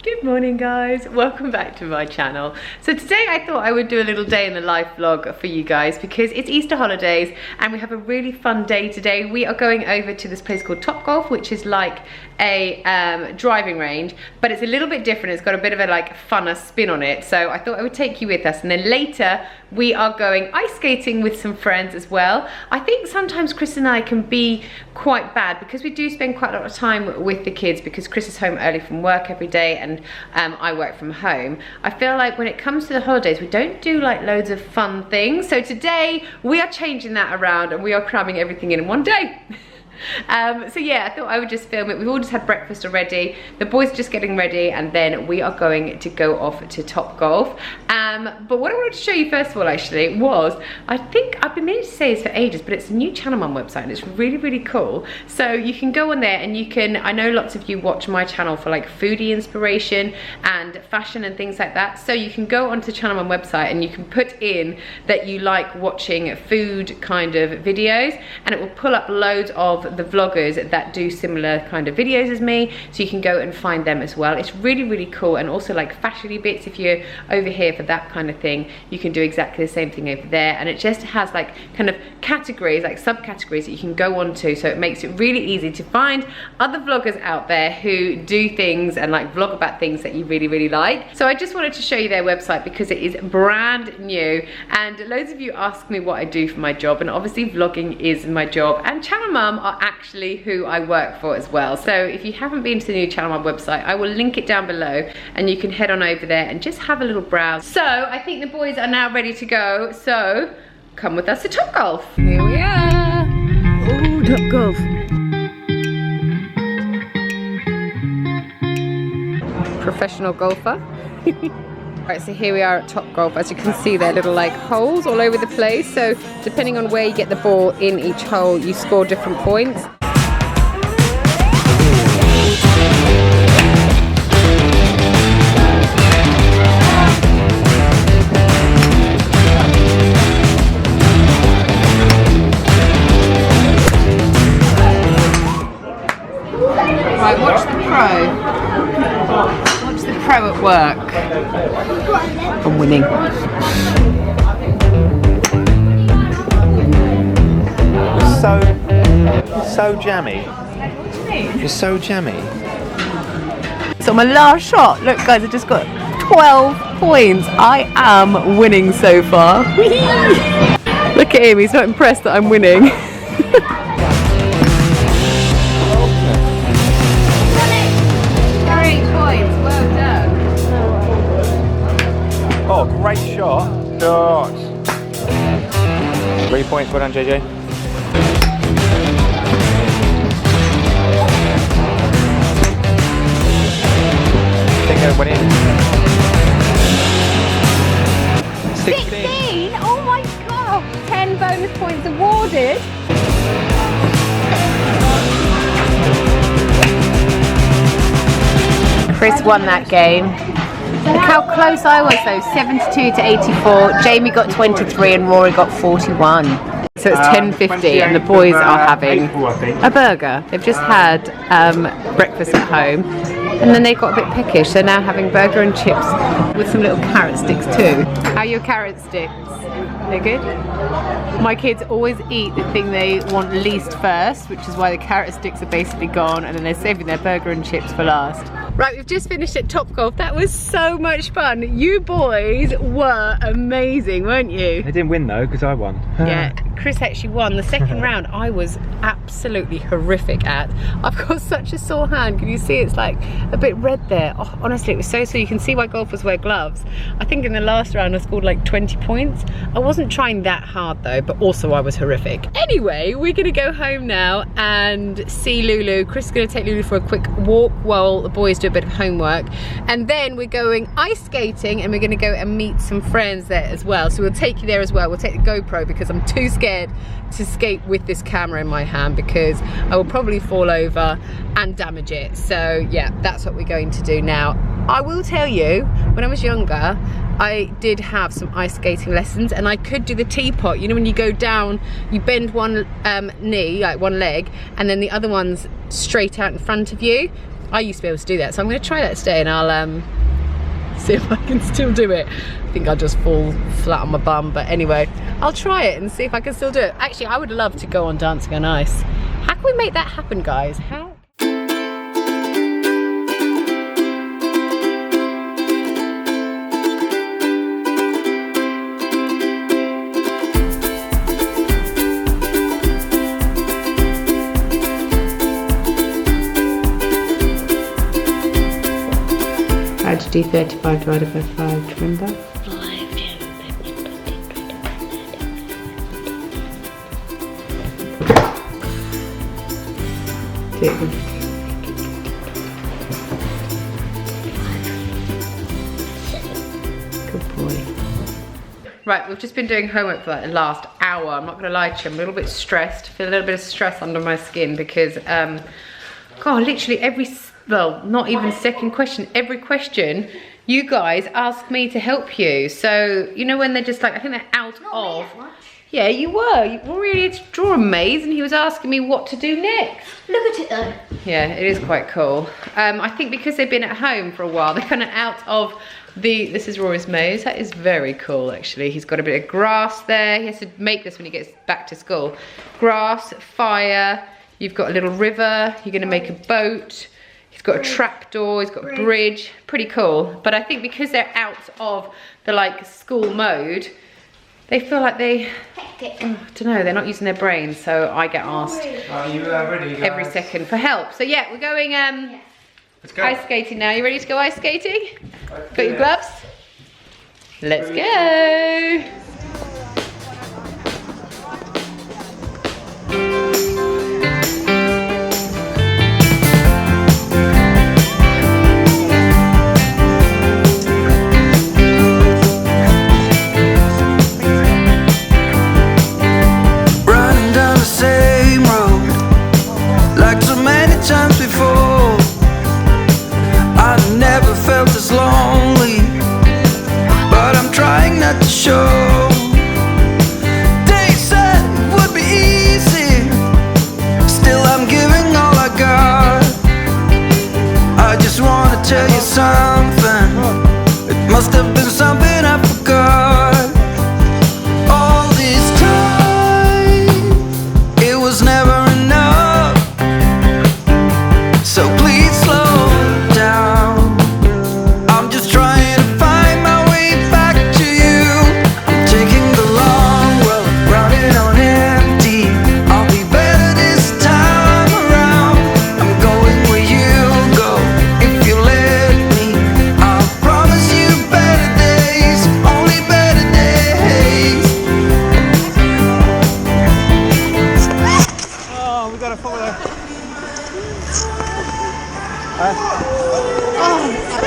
Good morning guys, welcome back to my channel. So today I thought I would do a little day in the life vlog for you guys because it's Easter holidays and we have a really fun day today. We are going over to this place called Topgolf, which is like a driving range, but it's a little bit different. It's got a bit of a like funner spin on it. So I thought I would take you with us, and then later we are going ice skating with some friends as well. I think sometimes Chris and I can be quite bad because we do spend quite a lot of time with the kids because Chris is home early from work every day and I work from home. I feel like when it comes to the holidays, we don't do like loads of fun things. So today we are changing that around and we are cramming everything in one day. So yeah, I thought I would just film it. We've all just had breakfast already. The boys are just getting ready and then we are going to go off to Topgolf. But what I wanted to show you first of all actually was, I think I've been meaning to say this for ages, but it's a new Channel Mum website and it's really, really cool. So you can go on there and you can, I know lots of you watch my channel for like foodie inspiration and fashion and things like that. So you can go onto the Channel Mum website and you can put in that you like watching food kind of videos and it will pull up loads of the vloggers that do similar kind of videos as me, so you can go and find them as well. It's really, really cool. And also like fashiony bits, if you're over here for that kind of thing, you can do exactly the same thing over there. And it just has like kind of categories, like subcategories that you can go on to, so it makes it really easy to find other vloggers out there who do things and like vlog about things that you really, really like. So I just wanted to show you their website because it is brand new and loads of you ask me what I do for my job, and obviously vlogging is my job, and Channel Mum are actually who I work for as well. So if you haven't been to the new Channel Mum website, I will link it down below and you can head on over there and just have a little browse. So I think the boys are now ready to go, so come with us to Topgolf. Here we are. Oh, Topgolf. Professional golfer. Right, so here we are at Topgolf. As you can see, there are little like holes all over the place. So depending on where you get the ball in each hole, you score different points. Right, watch the pro. Watch the pro at work. I'm winning. So jammy. You're so jammy. So my last shot, look guys, I just got 12 points. I am winning so far. Look at him, he's not impressed that I'm winning. 3 points, well done. Oh, great shot. 3 points, well done, JJ. Went in. 16! Oh my god! 10 bonus points awarded. Chris won that game. Look how close I was though, 72 to 84. Jamie got 23 and Rory got 41. So it's 10:50 and the boys are having a burger. They've just had breakfast at home and then they got a bit peckish. They're now having burger and chips with some little carrot sticks too. How are your carrot sticks? They're good? My kids always eat the thing they want least first, which is why the carrot sticks are basically gone, and then they're saving their burger and chips for last. Right, we've just finished at Topgolf. That was so much fun. You boys were amazing, weren't you? They didn't win though, because I won. Yeah, Chris actually won. The second round I was absolutely horrific at. I've got such a sore hand. Can you see it's like a bit red there? Oh, honestly, it was so sore. You can see why golfers wear gloves. I think in the last round I scored like 20 points. I wasn't trying that hard though, but also I was horrific. Anyway, we're gonna go home now and see Lulu. Chris is gonna take Lulu for a quick walk while the boys do a bit of homework. And then we're going ice skating and we're gonna go and meet some friends there as well. So we'll take you there as well. We'll take the GoPro because I'm too scared to skate with this camera in my hand because I will probably fall over and damage it. So yeah, that's what we're going to do now. I will tell you, when I was younger, I did have some ice skating lessons and I could do the teapot. You know when you go down, you bend one knee, like one leg, and then the other one's straight out in front of you. I used to be able to do that, so I'm going to try that today, and I'll see if I can still do it. I think I'll just fall flat on my bum, but anyway, I'll try it and see if I can still do it. Actually, I would love to go on Dancing on Ice. How can we make that happen, guys? How? How to do 35 divided by 5, remember? 5, yeah. Good boy. Right, we've just been doing homework for like the last hour. I'm not gonna lie to you, I'm a little bit stressed. I feel a little bit of stress under my skin because, God, literally well, not even second question, every question you guys ask me to help you. So, you know when they're just like, I think they're out of. Yeah, you were ready to draw a maze and he was asking me what to do next. Look at it though. Yeah, it is quite cool. I think because they've been at home for a while, they're kind of out of this is Rory's maze. That is very cool actually. He's got a bit of grass there. He has to make this when he gets back to school. Grass, fire, you've got a little river, you're gonna make a boat. He's got a trapdoor, he's got a bridge, pretty cool. But I think because they're out of the like school mode, they feel like they, I don't know, they're not using their brains, so I get asked Are you ready, guys? every second for help. So yeah, we're going Let's go. ice skating now. You ready to go ice skating? Got your gloves? Let's go.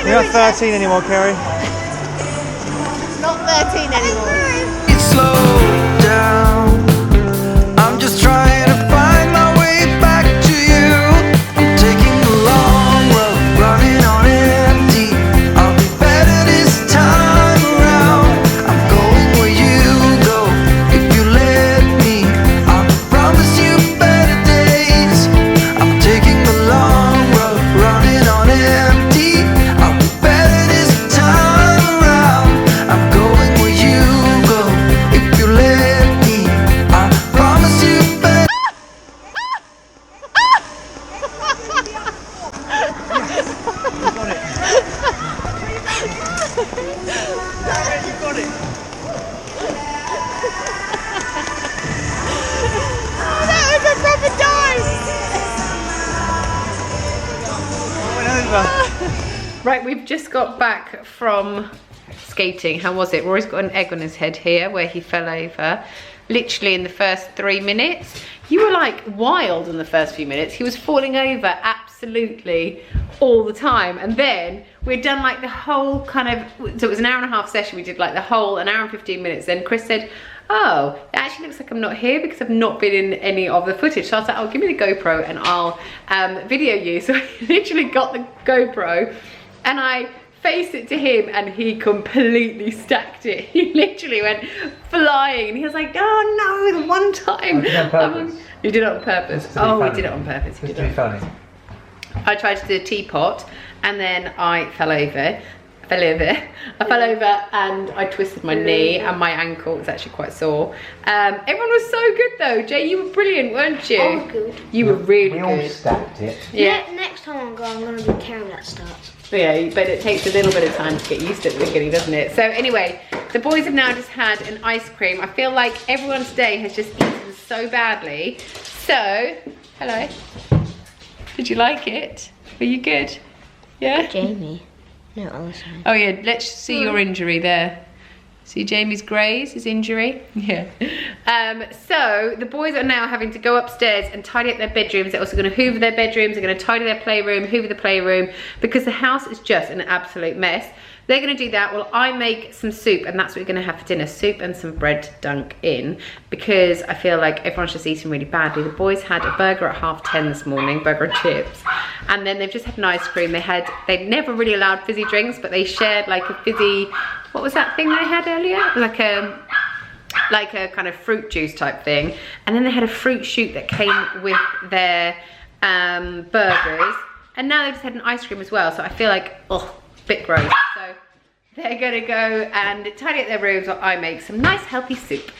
You're not 13 anymore, Kerry. Not 13 anymore. Slow down. I'm just trying to find my way back to you. I'm taking the long road, running on empty. I'll be better this time around. I'm going where you go if you let me. I promise you better days. I'm taking the long road, running on empty. I'll be better this time around. I'm going where you go if you let me. I promise you better. That was a proper dive. Right, we've just got back from skating. How was it? Rory's got an egg on his head here where he fell over. Literally in the first 3 minutes. You were like wild in the first few minutes. He was falling over absolutely all the time. And then we'd done like the whole kind of, so it was an hour and a half session. We did like the whole, an hour and 15 minutes. Then Chris said, oh, it actually looks like I'm not here because I've not been in any of the footage. So I was like, oh, give me the GoPro and I'll video you. So I literally got the GoPro and I faced it to him and he completely stacked it. He literally went flying and he was like, oh no, the one time. I did it on purpose. You did it on purpose. Just to be Oh, funny. we did it on purpose. Just to be funny. I tried to do a teapot and then I fell over. I fell over and I twisted my knee and my ankle was actually quite sore. Everyone was so good though. Jay, you were brilliant, weren't you? I was good. You were really good. We all stacked it. Yeah. Next time I'm going to be Kerry that starts. Yeah, but it takes a little bit of time to get used to it at the beginning, doesn't it? So anyway, the boys have now just had an ice cream. I feel like everyone today has just eaten so badly. So, hello. Did you like it? Were you good? Yeah? Jamie. No, other side. Oh yeah, let's see your injury there. See Jamie's graze, his injury? Yeah. So the boys are now having to go upstairs and tidy up their bedrooms. They're also going to hoover their bedrooms. They're going to tidy their playroom, hoover the playroom, because the house is just an absolute mess. They're going to do that while I make some soup, and that's what we're going to have for dinner. Soup and some bread to dunk in, because I feel like everyone's just eating really badly. The boys had a burger at 10:30 this morning, burger and chips, and then they've just had an ice cream. They'd never really allowed fizzy drinks, but they shared like a fizzy, what was that thing they had earlier? It was like a kind of fruit juice type thing, and then they had a fruit shoot that came with their burgers, and now they've just had an ice cream as well. So I feel like, oh, a bit gross. So they're gonna go and tidy up their rooms while I make some nice healthy soup.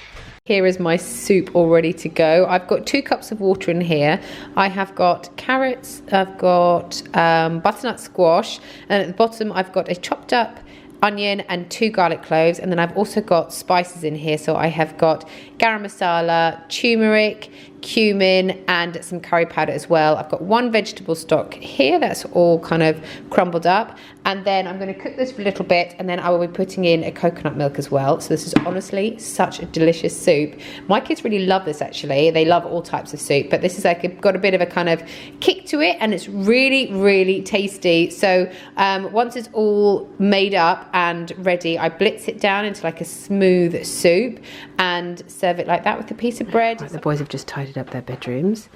Here is my soup all ready to go. I've got 2 cups of water in here. I have got carrots, I've got butternut squash, and at the bottom I've got a chopped up onion and 2 garlic cloves, and then I've also got spices in here. So I have got garam masala, turmeric, cumin, and some curry powder as well. I've got 1 vegetable stock here that's all kind of crumbled up, and then I'm going to cook this for a little bit, and then I will be putting in a coconut milk as well. So this is honestly such a delicious soup. My kids really love this actually. They love all types of soup, but this is like got a bit of a kind of kick to it, and it's really, really tasty. So once it's all made up and ready, I blitz it down into like a smooth soup and serve it like that with a piece of bread. Right, the boys have just tidied up their bedrooms.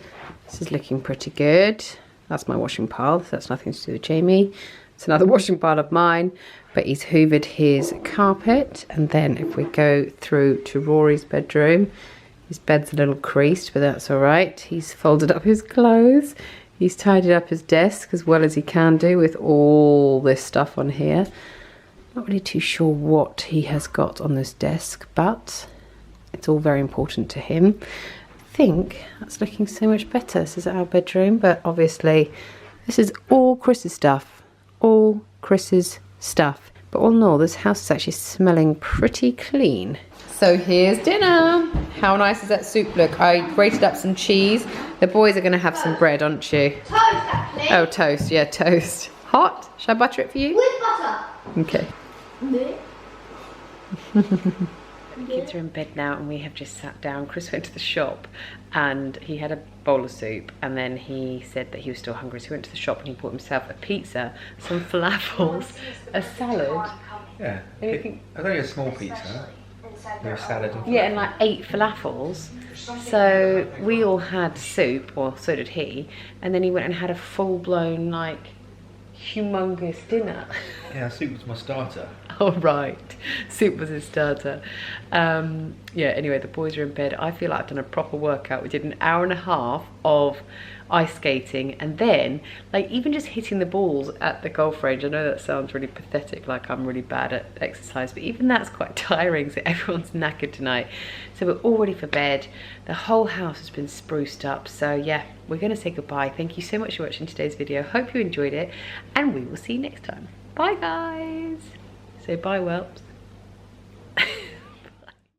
This is looking pretty good. That's my washing pile, so that's nothing to do with Jamie. It's another washing pile of mine, but he's hoovered his carpet. And then if we go through to Rory's bedroom, his bed's a little creased, but that's all right. He's folded up his clothes. He's tidied up his desk as well as he can do with all this stuff on here. Not really too sure what he has got on this desk, but it's all very important to him. I think that's looking so much better. This is our bedroom, but obviously this is all Chris's stuff. All Chris's stuff. But all in all, this house is actually smelling pretty clean. So here's dinner. How nice does that soup look? I grated up some cheese. The boys are going to have some bread, aren't you? Toast, actually. Oh, toast. Yeah, toast. Hot? Should I butter it for you? With butter. Okay. No. The kids are in bed now and we have just sat down. Chris went to the shop and he had a bowl of soup, and then he said that he was still hungry, so he went to the shop and he bought himself a pizza, some falafels, a salad. Yeah. Anything? I got you a small pizza. A salad and Yeah, and like 8 falafels. So we all had soup, or so did he, and then he went and had a full-blown like humongous dinner. Yeah, soup was my starter. Oh right, soup was his starter. Yeah, anyway, the boys are in bed. I feel like I've done a proper workout. We did an hour and a half of ice skating, and then like even just hitting the balls at the golf range. I know that sounds really pathetic, like I'm really bad at exercise, but even that's quite tiring, so everyone's knackered tonight. So we're all ready for bed. The whole house has been spruced up, so yeah, we're gonna say goodbye. Thank you so much for watching today's video. Hope you enjoyed it, and we will see you next time. Bye guys. Say bye, Whelps.